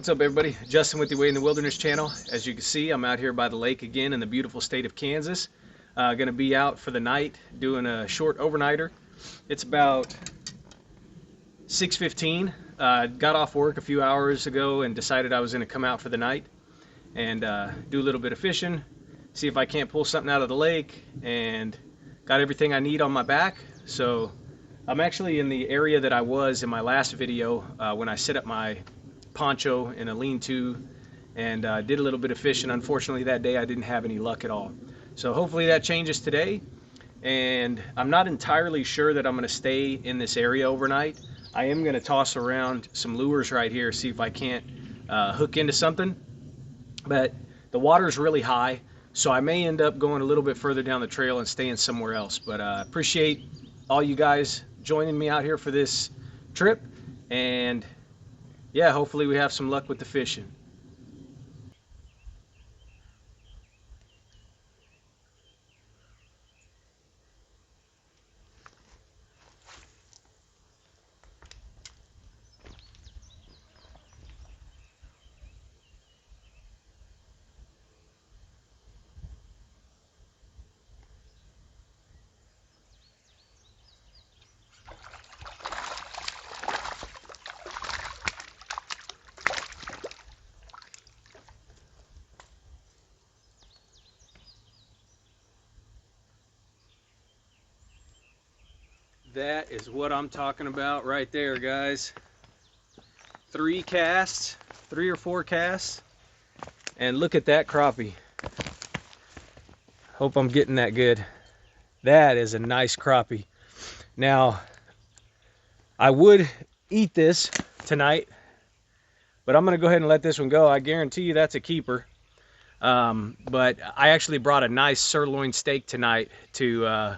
What's up, everybody? Justin with the Way in the Wilderness channel. As you can see, I'm out here by the lake again in the beautiful state of Kansas. Gonna be out for the night doing a short overnighter. It's about 6:15. Got off work a few hours ago and decided I was gonna come out for the night and do a little bit of fishing, see if I can't pull something out of the lake, and got everything I need on my back. So I'm actually in the area that I was in my last video when I set up my poncho in a lean-to and did a little bit of fishing. Unfortunately, that day I didn't have any luck at all. So hopefully that changes today. And I'm not entirely sure that I'm going to stay in this area overnight. I am going to toss around some lures right here, see if I can't hook into something. But the water's really high, so I may end up going a little bit further down the trail and staying somewhere else. But appreciate all you guys joining me out here for this trip. And yeah, hopefully we have some luck with the fishing. That is what I'm talking about right there, guys. 3 casts, 3 or 4 casts, and look at that crappie. Hope I'm getting that good. That is a nice crappie. Now, I would eat this tonight, but I'm gonna go ahead and let this one go. I guarantee you that's a keeper. But I actually brought a nice sirloin steak tonight to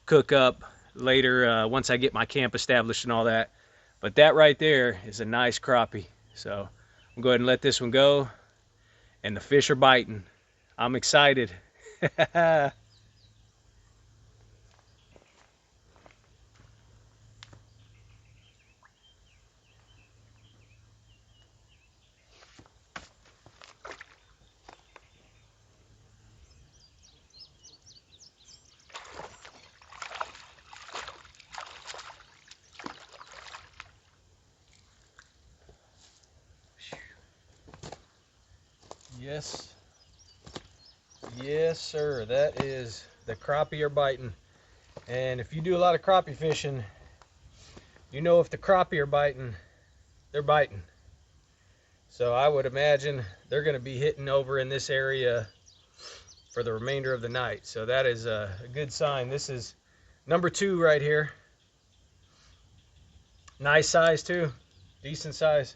cook up later once I get my camp established and all that. But that right there is a nice crappie. So I'm going to go ahead and let this one go. And the fish are biting. I'm excited. Yes sir, that is, the crappie are biting. And if you do a lot of crappie fishing, you know if the crappie are biting, they're biting. So I would imagine they're going to be hitting over in this area for the remainder of the night. So that is a good sign. This is number 2 right here. Nice size too, decent size.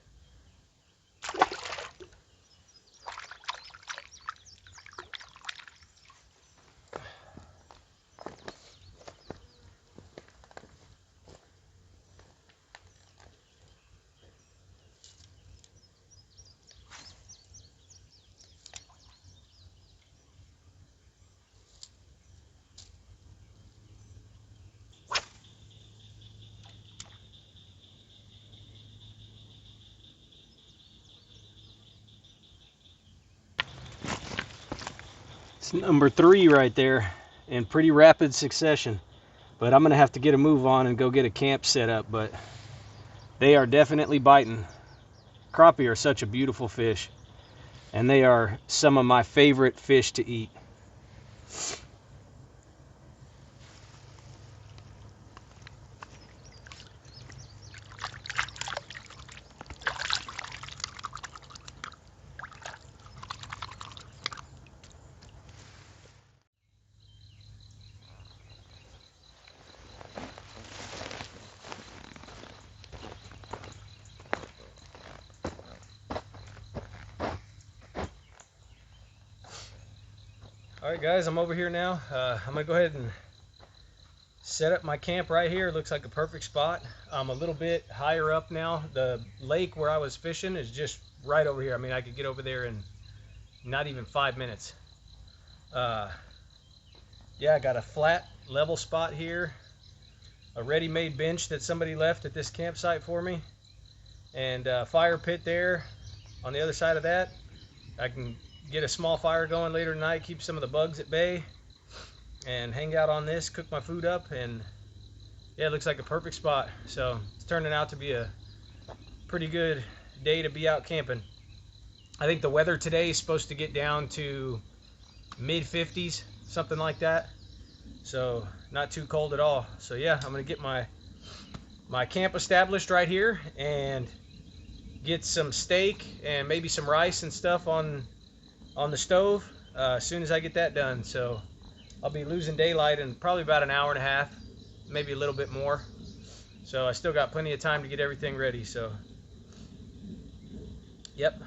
It's number 3 right there in pretty rapid succession. But I'm gonna have to get a move on and go get a camp set up. But they are definitely biting. Crappie are such a beautiful fish, and they are some of my favorite fish to eat. Alright guys, I'm over here now. I'm going to go ahead and set up my camp right here. Looks like a perfect spot. I'm a little bit higher up now. The lake where I was fishing is just right over here. I mean, I could get over there in not even 5 minutes. Yeah, I got a flat level spot here, a ready-made bench that somebody left at this campsite for me, and a fire pit there on the other side of that, I can get a small fire going later tonight, keep some of the bugs at bay, and hang out on this, cook my food up, and yeah, it looks like a perfect spot. So it's turning out to be a pretty good day to be out camping. I think the weather today is supposed to get down to mid 50s, something like that. So not too cold at all. So yeah, I'm gonna get my camp established right here and get some steak and maybe some rice and stuff on the stove as soon as I get that done. So I'll be losing daylight in probably about an hour and a half, maybe a little bit more. So I still got plenty of time to get everything ready. So yep,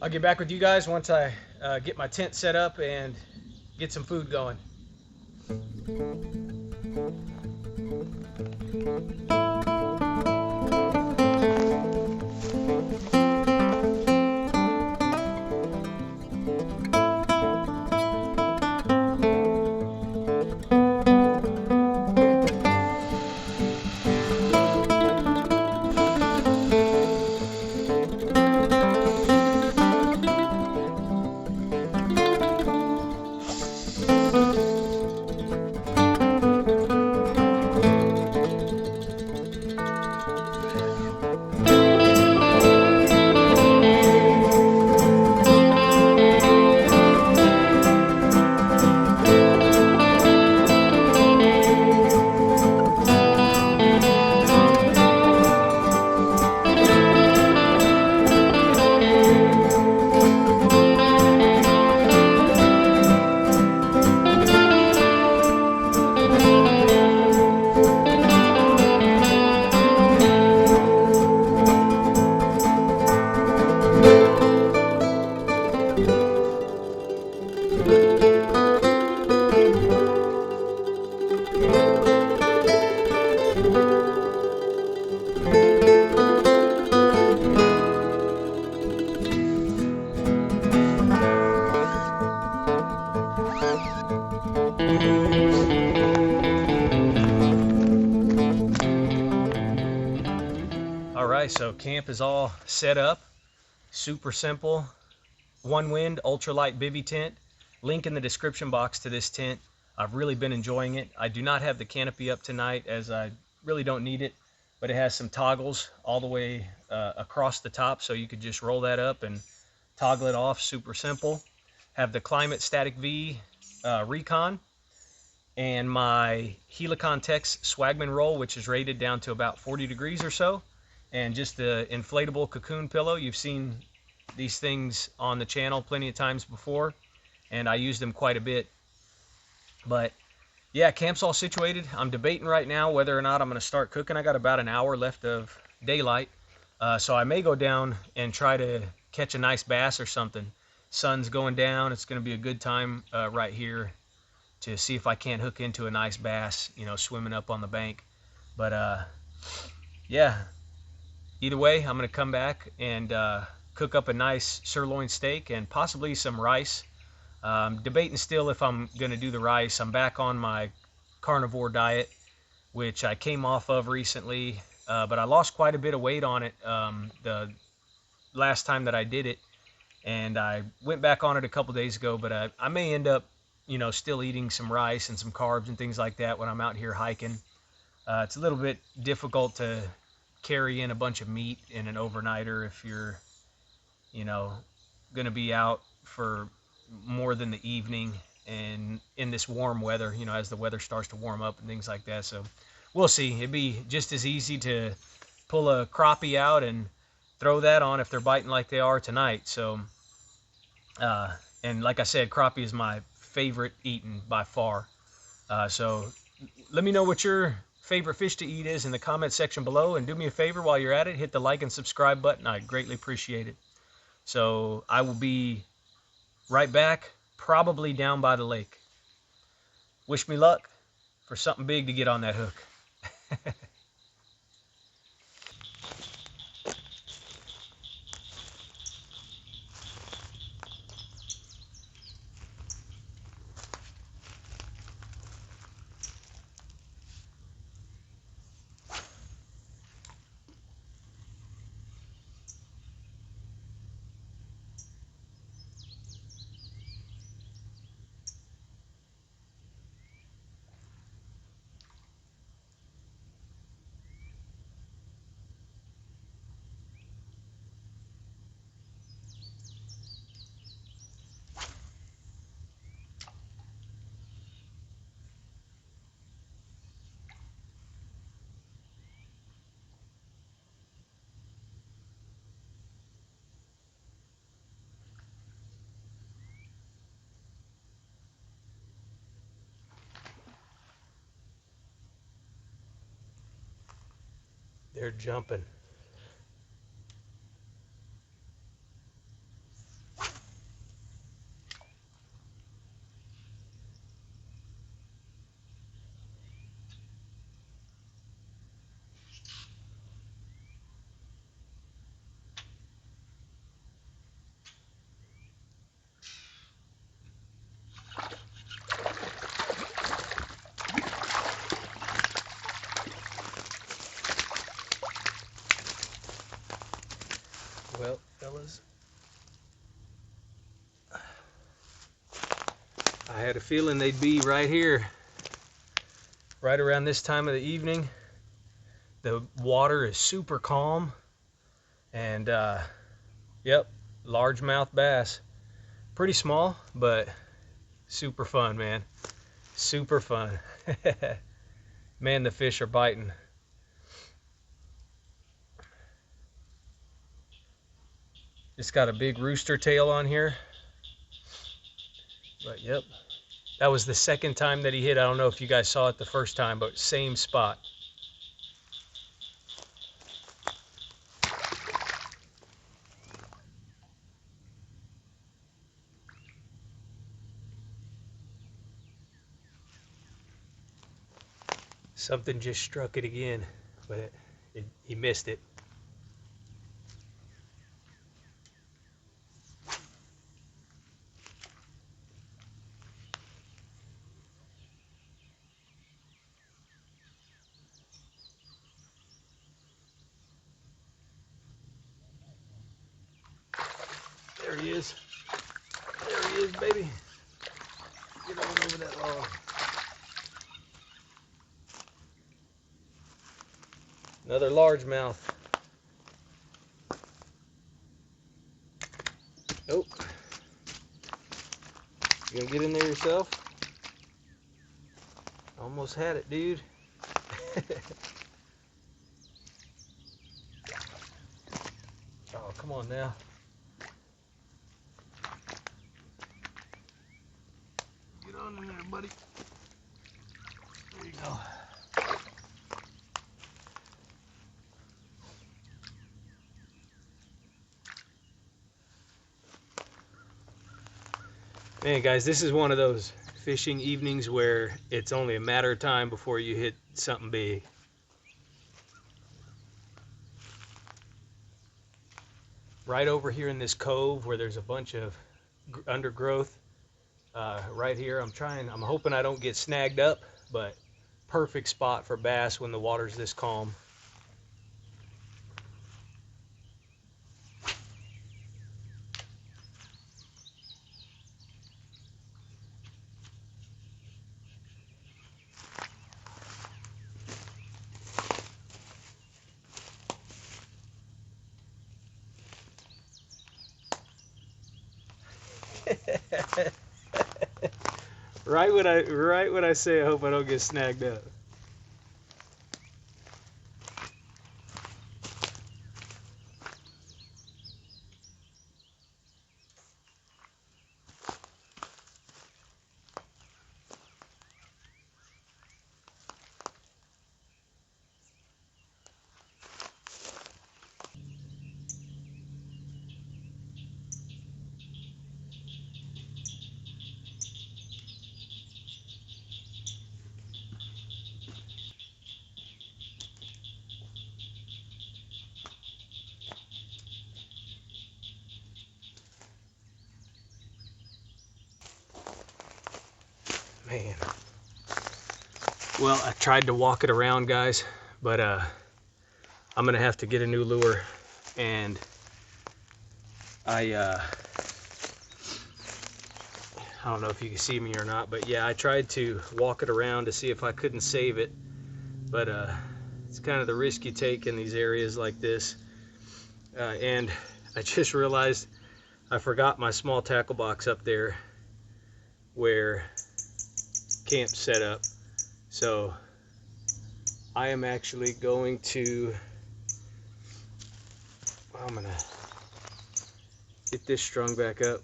I'll get back with you guys once I get my tent set up and get some food going. Alright, so camp is all set up. Super simple. Onewind Ultralight Bivy Tent. Link in the description box to this tent. I've really been enjoying it. I do not have the canopy up tonight as I really don't need it, but it has some toggles all the way across the top, so you could just roll that up and toggle it off. Super simple. Have the Climate Static V Recon and my Helicon Tex Swagman roll, which is rated down to about 40 degrees or so, and just the inflatable cocoon pillow. You've seen these things on the channel plenty of times before, and I use them quite a bit. But yeah, camp's all situated. I'm debating right now whether or not I'm going to start cooking. I got about an hour left of daylight, so I may go down and try to catch a nice bass or something. Sun's going down. It's going to be a good time right here to see if I can't hook into a nice bass, you know, swimming up on the bank. But yeah, either way, I'm going to come back and cook up a nice sirloin steak and possibly some rice. Debating still if I'm going to do the rice. I'm back on my carnivore diet, which I came off of recently, but I lost quite a bit of weight on it the last time that I did it, and I went back on it a couple days ago, but I may end up, you know, still eating some rice and some carbs and things like that when I'm out here hiking. It's a little bit difficult to carry in a bunch of meat in an overnighter if you're, you know, going to be out for more than the evening and in this warm weather, you know, as the weather starts to warm up and things like that. So we'll see. It'd be just as easy to pull a crappie out and throw that on if they're biting like they are tonight. So and like I said, crappie is my favorite eating by far. So let me know what your favorite fish to eat is in the comment section below, and do me a favor while you're at it, hit the like and subscribe button. I greatly appreciate it. So I will be right back, probably down by the lake. Wish me luck for something big to get on that hook. They're jumping. Well, fellas, I had a feeling they'd be right here, right around this time of the evening. The water is super calm, and yep, largemouth bass. Pretty small, but super fun, man. Super fun. Man, the fish are biting. Just got a big rooster tail on here. But yep, that was the second time that he hit. I don't know if you guys saw it the first time, but same spot. Something just struck it again, but he missed it. There he is. There he is, baby. Get on over that log. Another largemouth. Nope. You gonna get in there yourself? Almost had it, dude. Oh, come on now. Get on in there, buddy. There you go. Man, guys, this is one of those fishing evenings where it's only a matter of time before you hit something big. Right over here in this cove where there's a bunch of undergrowth, right here, I'm hoping I don't get snagged up, but perfect spot for bass when the water's this calm. Right when I say I hope I don't get snagged up. Man. Well, I tried to walk it around, guys, but I'm gonna have to get a new lure, and I don't know if you can see me or not, but yeah, I tried to walk it around to see if I couldn't save it, but it's kind of the risk you take in these areas like this. And I just realized I forgot my small tackle box up there where camp's set up. So I am actually going to, I'm gonna get this strung back up,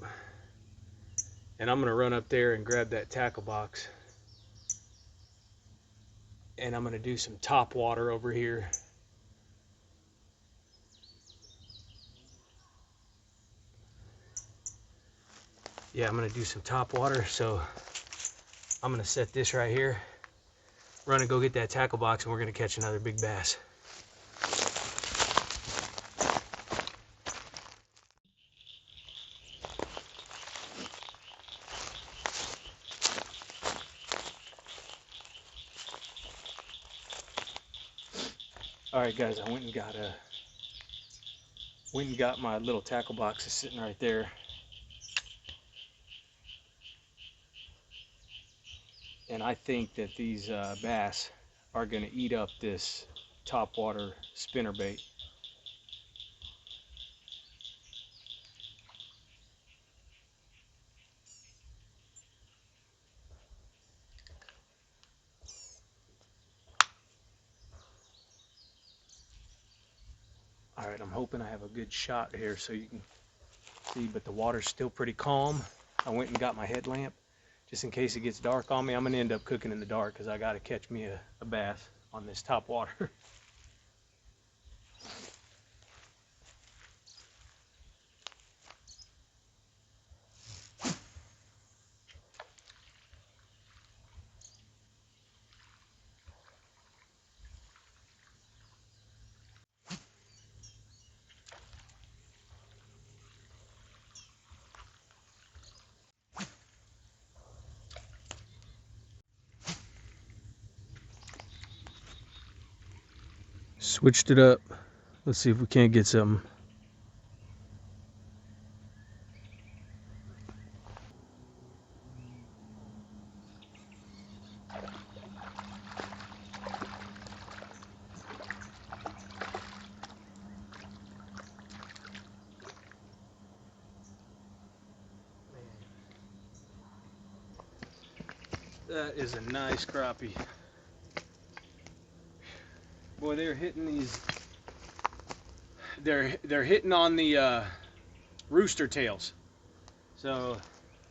and I'm gonna run up there and grab that tackle box, and I'm gonna do some top water over here yeah, I'm gonna do some top water. So I'm gonna set this right here, run and go get that tackle box, and we're gonna catch another big bass. All right, guys, I went and got my little tackle box. It's sitting right there. And I think that these bass are going to eat up this top water spinner bait. All right, I'm hoping I have a good shot here so you can see, but the water's still pretty calm. I went and got my headlamp just in case it gets dark on me. I'm going to end up cooking in the dark because I got to catch me a bass on this top water. Switched it up. Let's see if we can't get something. That is a nice crappie. Boy, they're hitting these. They're hitting on the rooster tails. So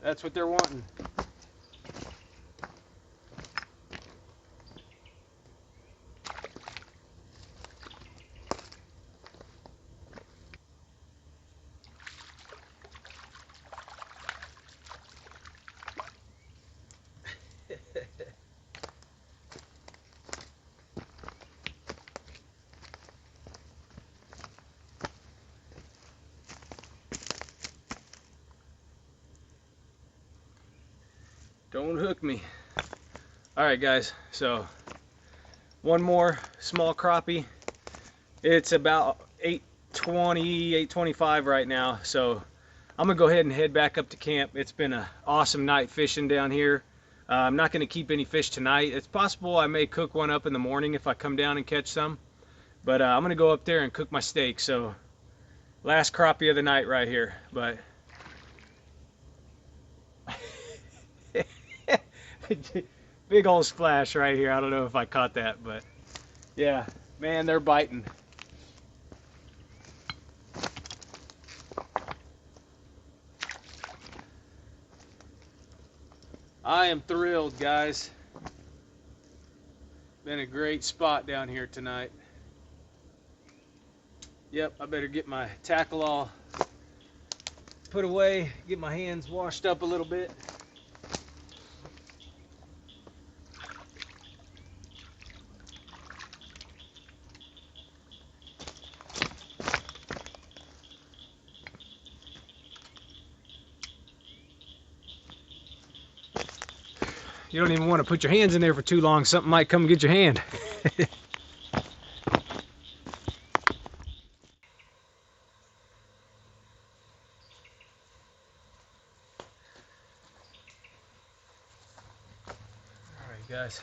that's what they're wanting. Don't hook me. All right, guys, so one more small crappie. It's about 8:20, 8:25 right now, so I'm gonna go ahead and head back up to camp. It's been an awesome night fishing down here. I'm not gonna keep any fish tonight. It's possible I may cook one up in the morning if I come down and catch some, but I'm gonna go up there and cook my steak. So last crappie of the night right here, but big old splash right here. I don't know if I caught that, but yeah, man, they're biting. I am thrilled, guys. Been a great spot down here tonight. Yep, I better get my tackle all put away, get my hands washed up a little bit. You don't even want to put your hands in there for too long. Something might come and get your hand. Alright, guys.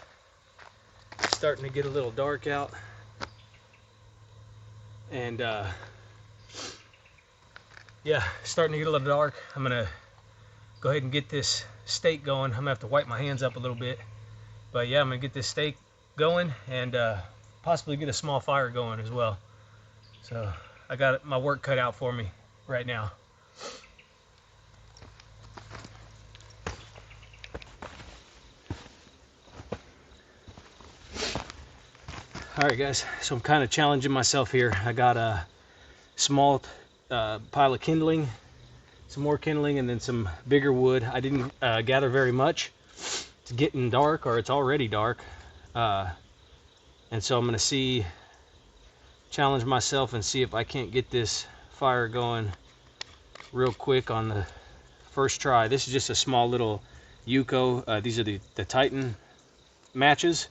It's starting to get a little dark out. And yeah, starting to get a little dark. I'm going to go ahead and get this steak going. I'm gonna have to wipe my hands up a little bit, but yeah, I'm gonna get this steak going and possibly get a small fire going as well. So I got my work cut out for me right now. All right, guys, so I'm kind of challenging myself here. I got a small pile of kindling, some more kindling, and then some bigger wood. I didn't gather very much. It's getting dark, or it's already dark, and so I'm gonna challenge myself and see if I can't get this fire going real quick on the first try. This is just a small little Yuko. These are the Titan matches,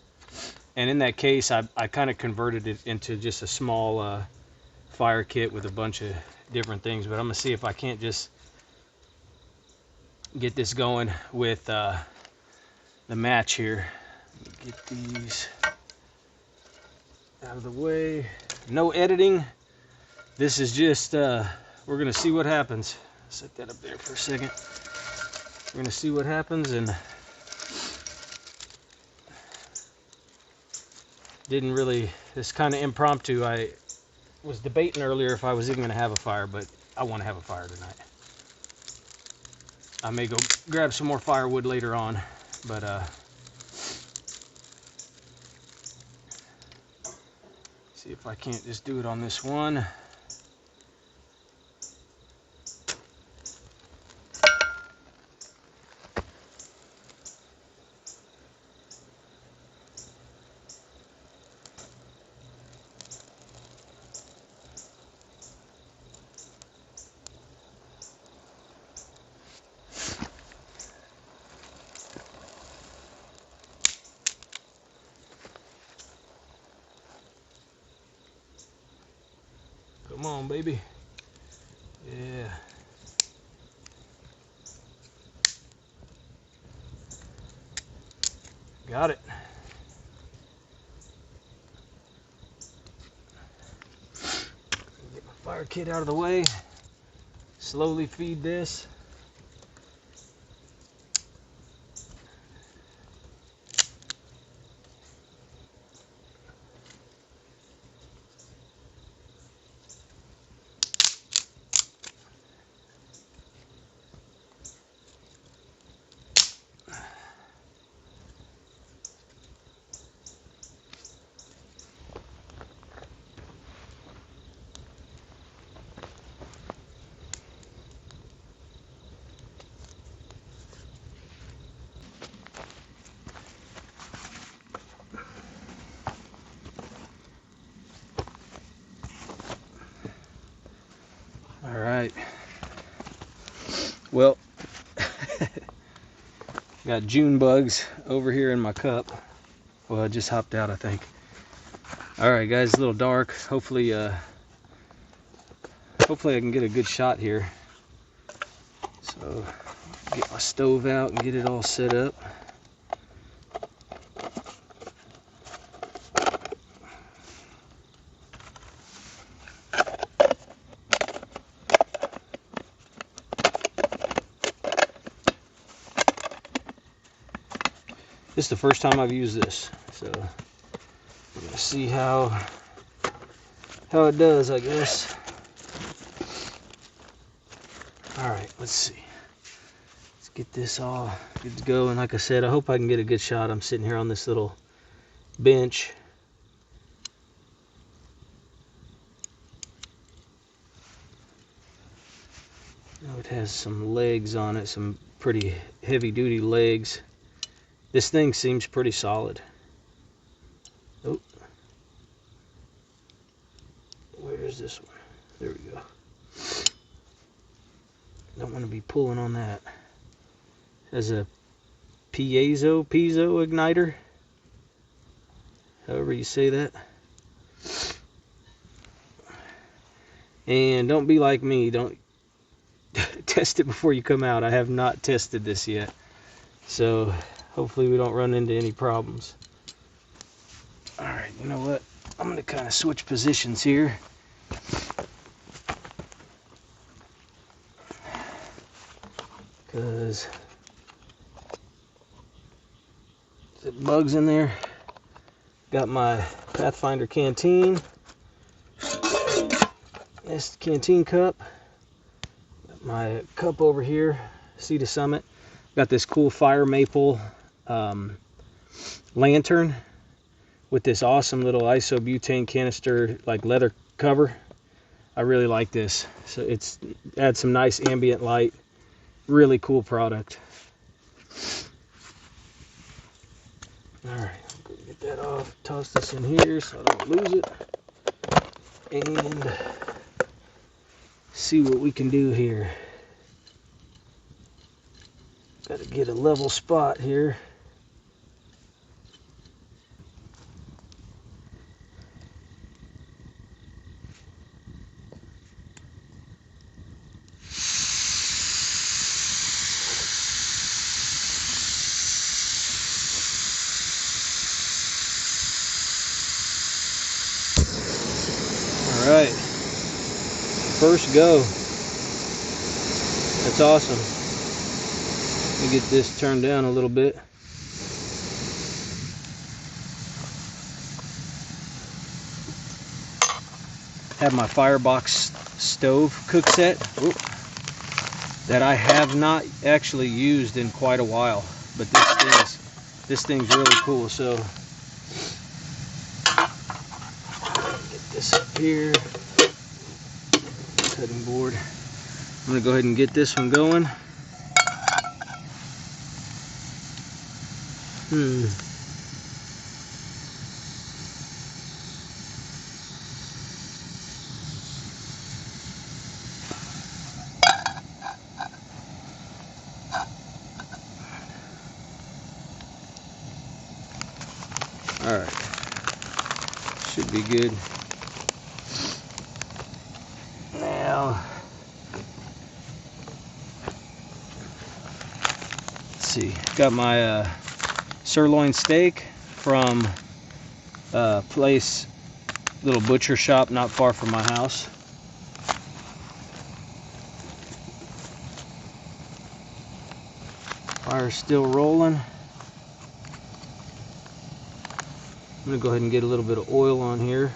and in that case I kind of converted it into just a small fire kit with a bunch of different things. But I'm gonna see if I can't just get this going with the match here. Get these out of the way. No editing. This is just we're gonna see what happens. Set that up there for a second. We're gonna see what happens, and didn't really, this kind of impromptu. I was debating earlier if I was even gonna have a fire, but I want to have a fire tonight. I may go grab some more firewood later on, but see if I can't just do it on this one. Come on, baby. Yeah. Got it. Get my fire kit out of the way. Slowly feed this. All right. Well, got June bugs over here in my cup. Well, I just hopped out, I think. All right, guys, it's a little dark. Hopefully I can get a good shot here. So, get my stove out and get it all set up. This is the first time I've used this, so we're gonna see how it does, I guess. All right, let's see. Let's get this all good to go. And like I said, I hope I can get a good shot. I'm sitting here on this little bench. Oh, it has some legs on it, some pretty heavy-duty legs. This thing seems pretty solid. Oh, where's this one? There we go. Don't want to be pulling on that. It has a piezo igniter, however you say that. And don't be like me. Don't test it before you come out. I have not tested this yet, so hopefully we don't run into any problems. All right, you know what? I'm gonna kind of switch positions here. Because the bugs in there. Got my Pathfinder Canteen. This canteen cup. Got my cup over here, Cedar Summit. Got this cool fire maple lantern with this awesome little isobutane canister, like leather cover. I really like this. So it's adds some nice ambient light. Really cool product. All right, I'm gonna get that off. Toss this in here so I don't lose it. And see what we can do here. Got to get a level spot here. All right, first go. That's awesome. Let me get this turned down a little bit. Have my Firebox stove cook set that I have not actually used in quite a while, but this thing's really cool. So get this up here, cutting board. I'm gonna go ahead and get this one going. All right, should be good. Now, let's see. Got my sirloin steak from a place, little butcher shop not far from my house. Fire's still rolling. I'm gonna go ahead and get a little bit of oil on here.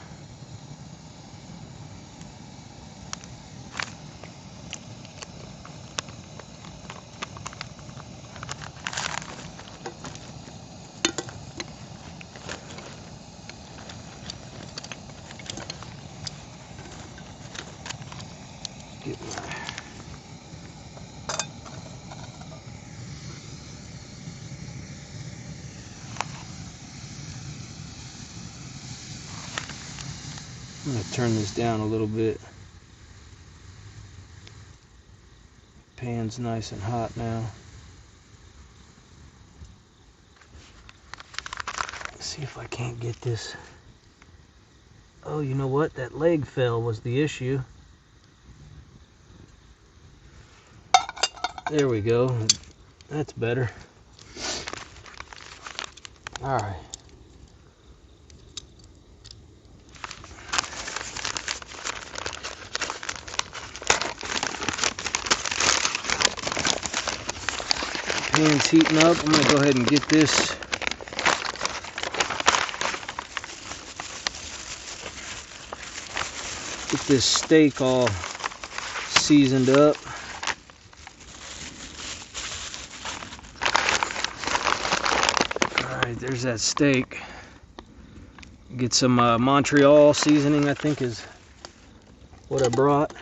Get my I'm going to turn this down a little bit. Pan's nice and hot now. Let's see if I can't get this. Oh, you know what? That leg fell was the issue. There we go. That's better. All right. Pan's heating up. I'm going to go ahead and get this steak all seasoned up. Alright, there's that steak. Get some Montreal seasoning, I think is what I brought.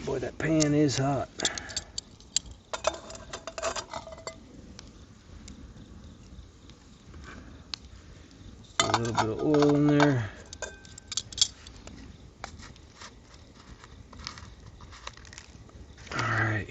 Boy, that pan is hot. A little bit of oil in there. All right.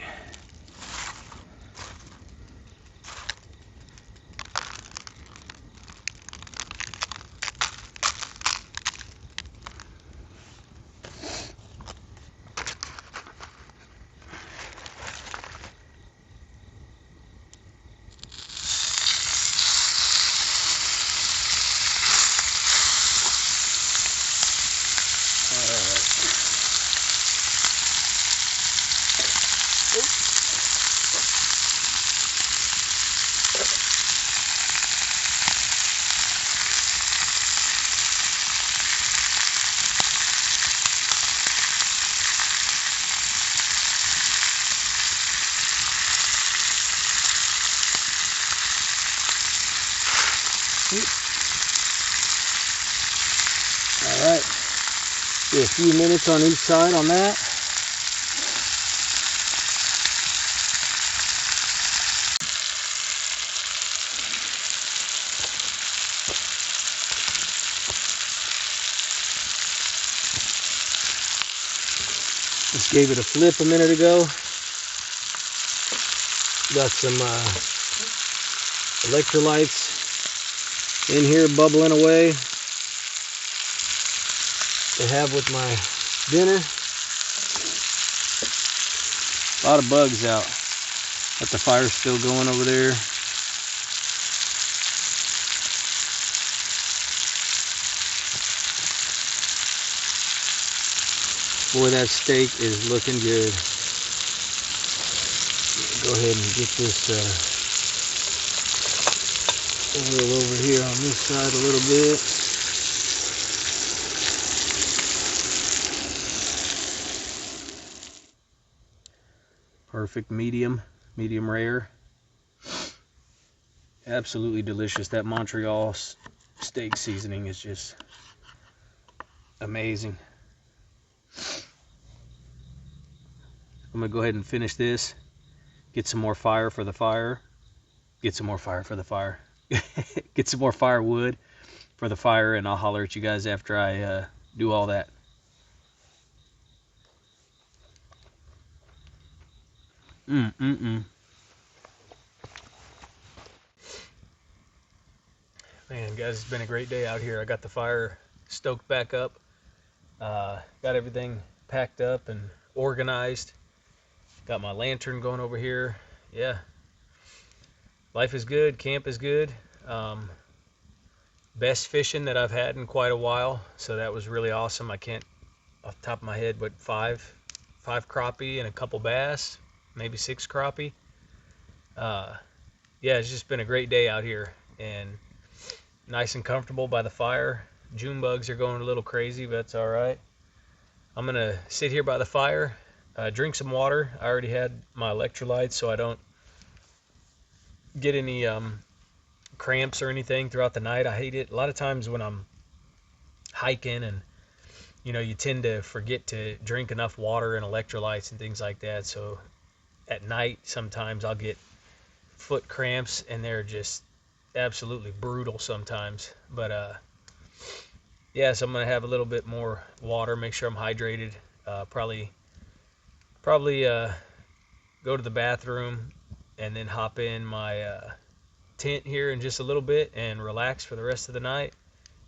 All right. few minutes on each side on that. Just gave it a flip a minute ago. Got some electrolytes in here bubbling away to have with my dinner. A lot of bugs out, but the fire's still going over there. Boy, that steak is looking good. Go ahead and get this oil over here on this side a little bit. Perfect medium rare. Absolutely delicious. That Montreal steak seasoning is just amazing. I'm gonna go ahead and finish this, get some more fire for the fire, get some more fire for the fire, get some more firewood for the fire, and I'll holler at you guys after I do all that. Man, guys, it's been a great day out here. I got the fire stoked back up, got everything packed up and organized. Got my lantern going over here. Yeah, life is good. Camp is good. Best fishing that I've had in quite a while, so that was really awesome. I can't off the top of my head, but five crappie and a couple bass, maybe 6 crappie. Yeah, it's just been a great day out here, and nice and comfortable by the fire. June bugs are going a little crazy, but that's all right. I'm gonna sit here by the fire, drink some water. I already had my electrolytes, so I don't get any cramps or anything throughout the night. I hate it. A lot of times when I'm hiking and you tend to forget to drink enough water and electrolytes and things like that. So at night, sometimes I'll get foot cramps, and they're just absolutely brutal sometimes. But yeah, so I'm gonna have a little bit more water, make sure I'm hydrated. Probably go to the bathroom and then hop in my tent here in just a little bit and relax for the rest of the night.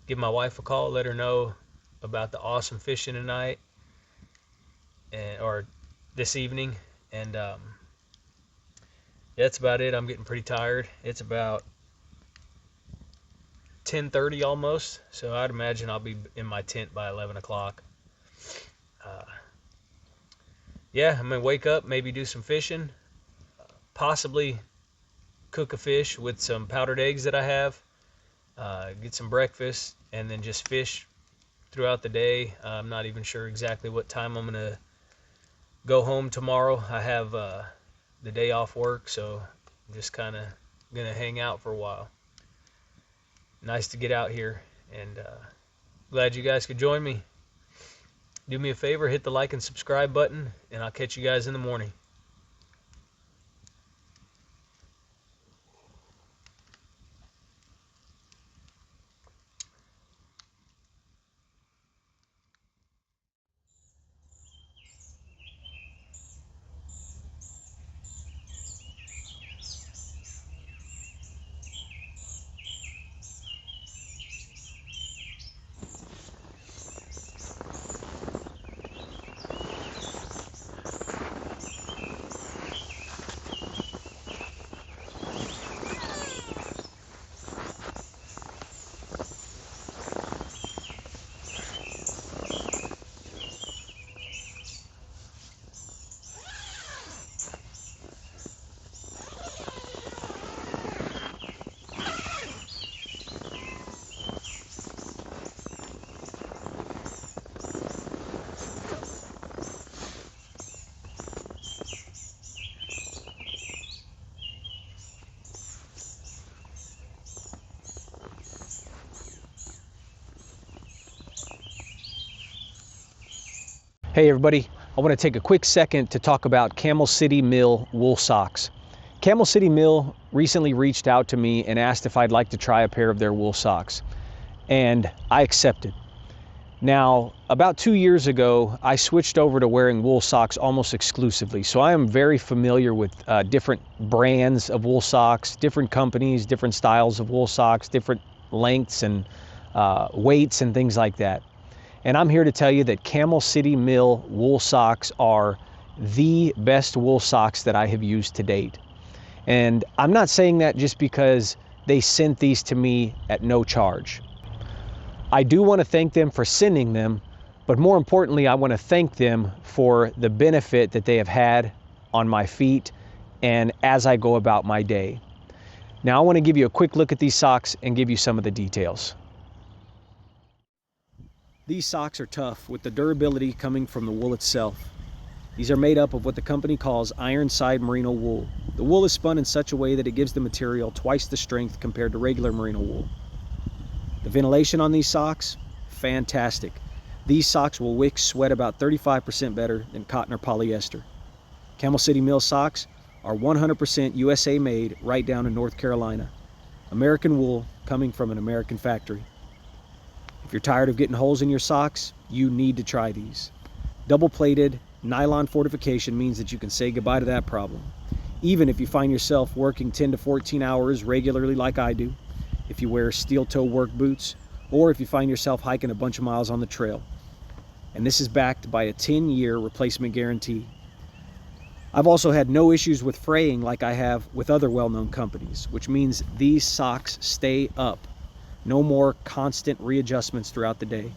Give my wife a call, let her know about the awesome fishing tonight or this evening, and that's about it. I'm getting pretty tired. It's about 10:30 almost, so I'd imagine I'll be in my tent by 11 o'clock. Yeah, I'm gonna wake up, maybe do some fishing, possibly cook a fish with some powdered eggs that I have, get some breakfast, and then just fish throughout the day. I'm not even sure exactly what time I'm gonna go home tomorrow. I have the day off work, so I'm just kind of gonna hang out for a while. Nice to get out here, and glad you guys could join me. Do me a favor, hit the like and subscribe button, and I'll catch you guys in the morning. Hey everybody, I want to take a quick second to talk about Camel City Mill wool socks. Camel City Mill recently reached out to me and asked if I'd like to try a pair of their wool socks, and I accepted. Now, about 2 years ago, I switched over to wearing wool socks almost exclusively, so I am very familiar with different brands of wool socks, different companies, different styles of wool socks, different lengths and weights and things like that. And I'm here to tell you that Camel City Mill wool socks are the best wool socks that I have used to date. And I'm not saying that just because they sent these to me at no charge. I do want to thank them for sending them, but more importantly, I want to thank them for the benefit that they have had on my feet and as I go about my day. Now I want to give you a quick look at these socks and give you some of the details. These socks are tough with the durability coming from the wool itself. These are made up of what the company calls Ironside merino wool. The wool is spun in such a way that it gives the material twice the strength compared to regular merino wool. The ventilation on these socks, fantastic. These socks will wick sweat about 35% better than cotton or polyester. Camel City Mill socks are 100% USA made right down in North Carolina. American wool coming from an American factory. If you're tired of getting holes in your socks, you need to try these. Double-plated nylon fortification means that you can say goodbye to that problem. Even if you find yourself working 10 to 14 hours regularly like I do, if you wear steel-toe work boots, or if you find yourself hiking a bunch of miles on the trail. And this is backed by a 10-year replacement guarantee. I've also had no issues with fraying like I have with other well-known companies, which means these socks stay up. No more constant readjustments throughout the day.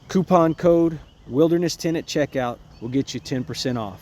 Coupon code Wilderness10 at checkout will get you 10% off.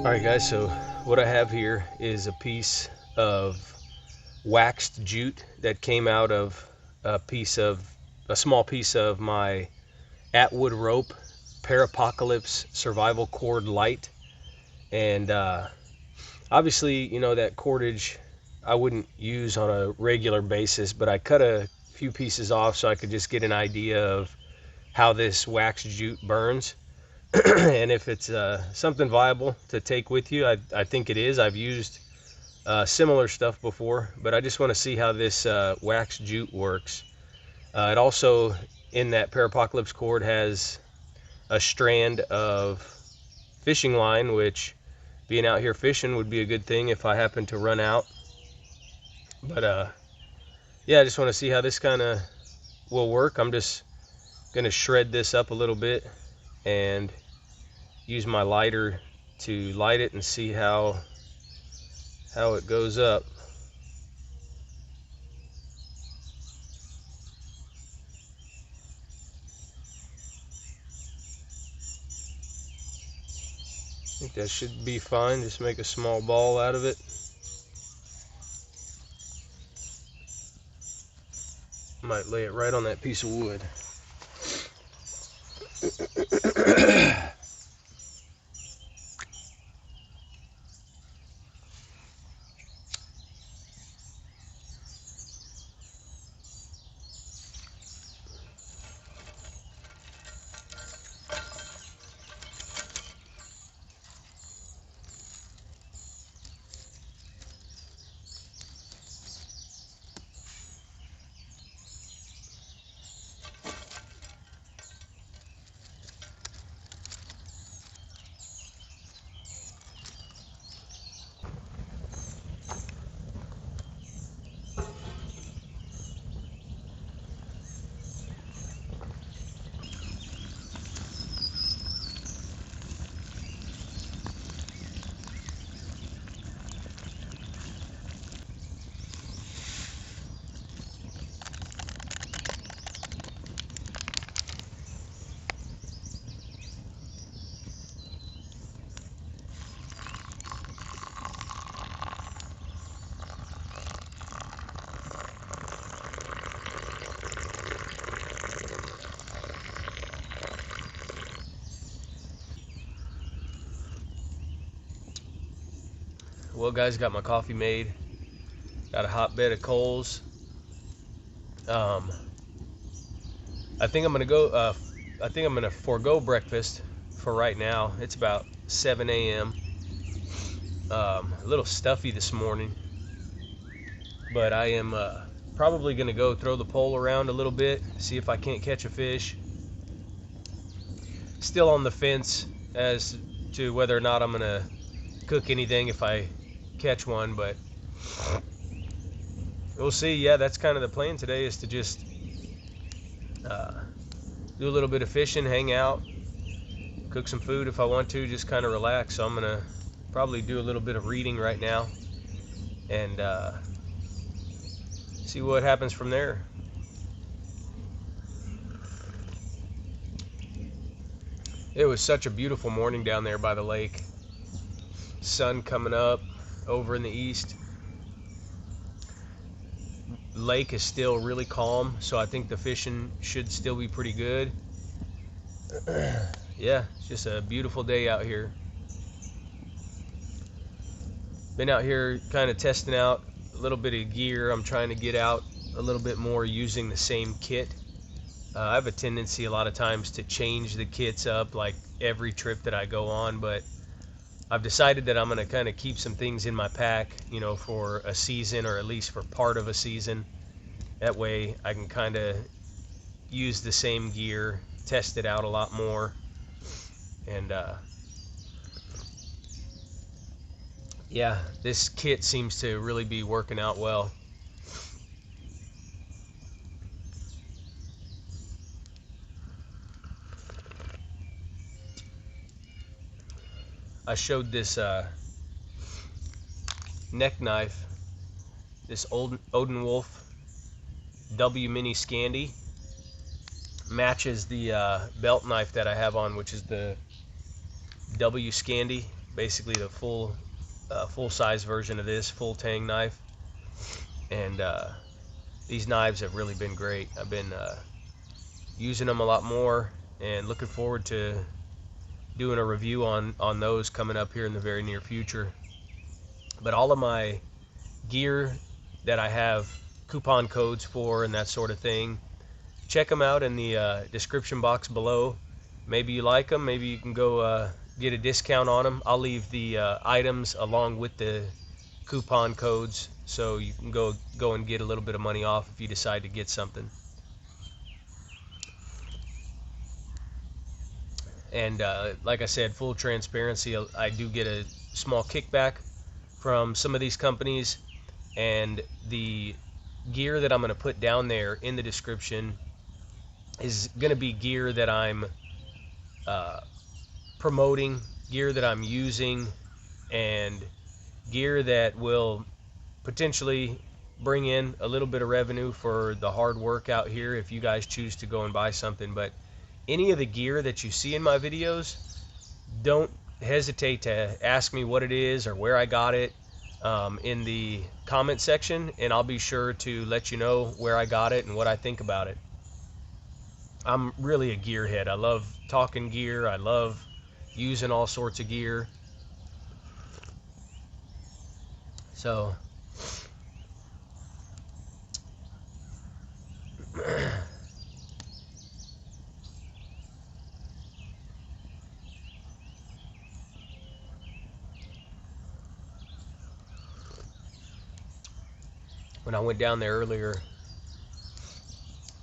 Alright guys, so what I have here is a piece of waxed jute that came out of a small piece of my Atwood rope Parapocalypse survival cord light. And obviously, you know, that cordage I wouldn't use on a regular basis, but I cut a few pieces off so I could just get an idea of how this wax jute burns. And if it's something viable to take with you. I think it is. I've used similar stuff before, but I just want to see how this wax jute works. It also, in that Parapocalypse cord, has a strand of fishing line, which, being out here fishing, would be a good thing if I happen to run out. But yeah, I just want to see how this kind of will work. I'm just gonna shred this up a little bit and use my lighter to light it and see how it goes up. I think that should be fine. Just make a small ball out of it. Might lay it right on that piece of wood. Well, guys, got my coffee made. Got a hotbed of coals. I think I'm gonna forego breakfast for right now. It's about 7 a.m. A little stuffy this morning, but I am probably gonna go throw the pole around a little bit, see if I can't catch a fish. Still on the fence as to whether or not I'm gonna cook anything if I catch one, but we'll see. Yeah, that's kind of the plan today, is to just do a little bit of fishing, hang out, cook some food if I want to, just kind of relax. So I'm gonna probably do a little bit of reading right now and see what happens from there. It was such a beautiful morning down there by the lake. Sun coming up over in the east. Lake is still really calm, so I think the fishing should still be pretty good. Yeah, it's just a beautiful day out here. Been out here kind of testing out a little bit of gear. I'm trying to get out a little bit more using the same kit. I have a tendency a lot of times to change the kits up like every trip that I go on, but I've decided that I'm going to kind of keep some things in my pack, you know, for a season, or at least for part of a season. That way I can kind of use the same gear, test it out a lot more, and yeah, this kit seems to really be working out well. I showed this neck knife, this old Odenwolf W Mini Scandi. Matches the belt knife that I have on, which is the W Scandi, basically the full size version of this full Tang knife. And these knives have really been great. I've been using them a lot more and looking forward to doing a review on those coming up here in the very near future. But all of my gear that I have coupon codes for and that sort of thing. Check them out in the description box below. Maybe you like them, maybe you can go get a discount on them. I'll leave the items along with the coupon codes, so you can go and get a little bit of money off if you decide to get something. And like I said, full transparency, I do get a small kickback from some of these companies, and the gear that I'm going to put down there in the description is going to be gear that I'm promoting, gear that I'm using, and gear that will potentially bring in a little bit of revenue for the hard work out here if you guys choose to go and buy something. But any of the gear that you see in my videos, don't hesitate to ask me what it is or where I got it in the comment section, and I'll be sure to let you know where I got it and what I think about it. I'm really a gearhead. I love talking gear. I love using all sorts of gear. So when I went down there earlier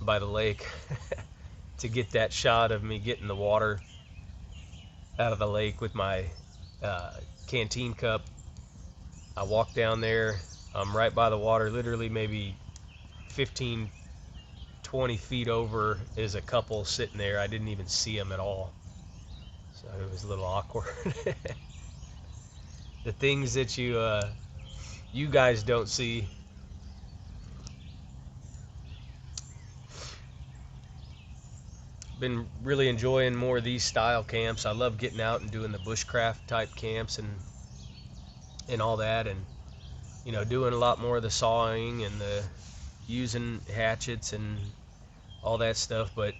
by the lake to get that shot of me getting the water out of the lake with my canteen cup, I walked down there. I'm right by the water, literally maybe 15, 20 feet over is a couple sitting there. I didn't even see them at all, so it was a little awkward. The things that you guys don't see. Been really enjoying more of these style camps. I love getting out and doing the bushcraft type camps and all that, and you know, doing a lot more of the sawing and the using hatchets and all that stuff. But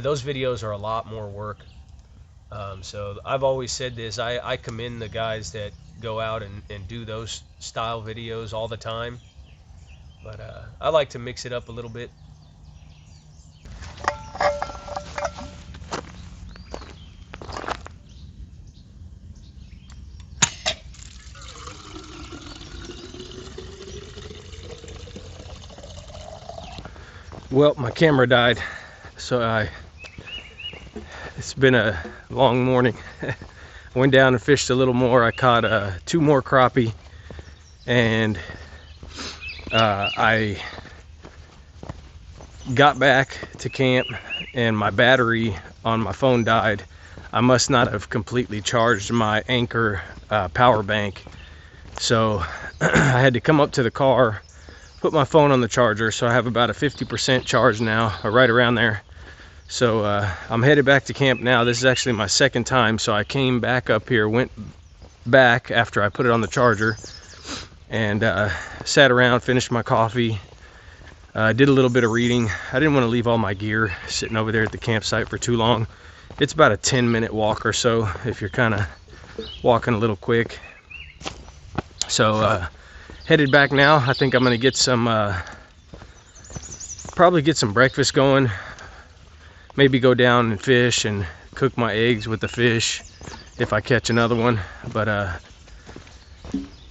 those videos are a lot more work. So I've always said this, I commend the guys that go out and do those style videos all the time, but I like to mix it up a little bit. Well, my camera died, so it's been a long morning. I went down and fished a little more. I caught 2 more crappie, and I got back to camp and my battery on my phone died. I must not have completely charged my Anchor power bank, so I had to come up to the car, put my phone on the charger, so I have about a 50% charge now, or right around there. So I'm headed back to camp now. This is actually my second time, so I came back up here, went back after I put it on the charger, and sat around, finished my coffee, did a little bit of reading. I didn't want to leave all my gear sitting over there at the campsite for too long. It's about a 10-minute walk or so if you're kind of walking a little quick. So headed back now. I think I'm gonna get some probably get some breakfast going, maybe go down and fish and cook my eggs with the fish if I catch another one. But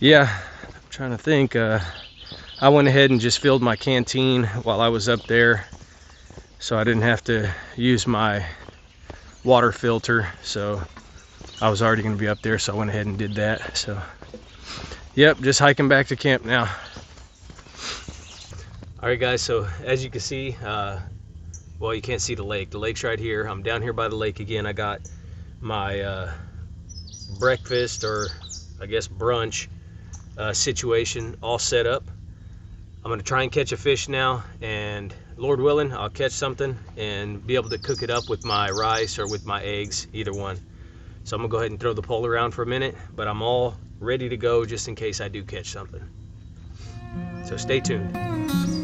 yeah, I'm trying to think. I went ahead and just filled my canteen while I was up there, so I didn't have to use my water filter. So I was already going to be up there, so I went ahead and did that. So yep, just hiking back to camp now. All right guys, so as you can see, well, you can't see the lake. The lake's right here. I'm down here by the lake again. I got my breakfast, or I guess brunch situation all set up. I'm gonna try and catch a fish now, and Lord willing, I'll catch something and be able to cook it up with my rice or with my eggs, either one. So I'm gonna go ahead and throw the pole around for a minute, but I'm all ready to go just in case I do catch something. So stay tuned.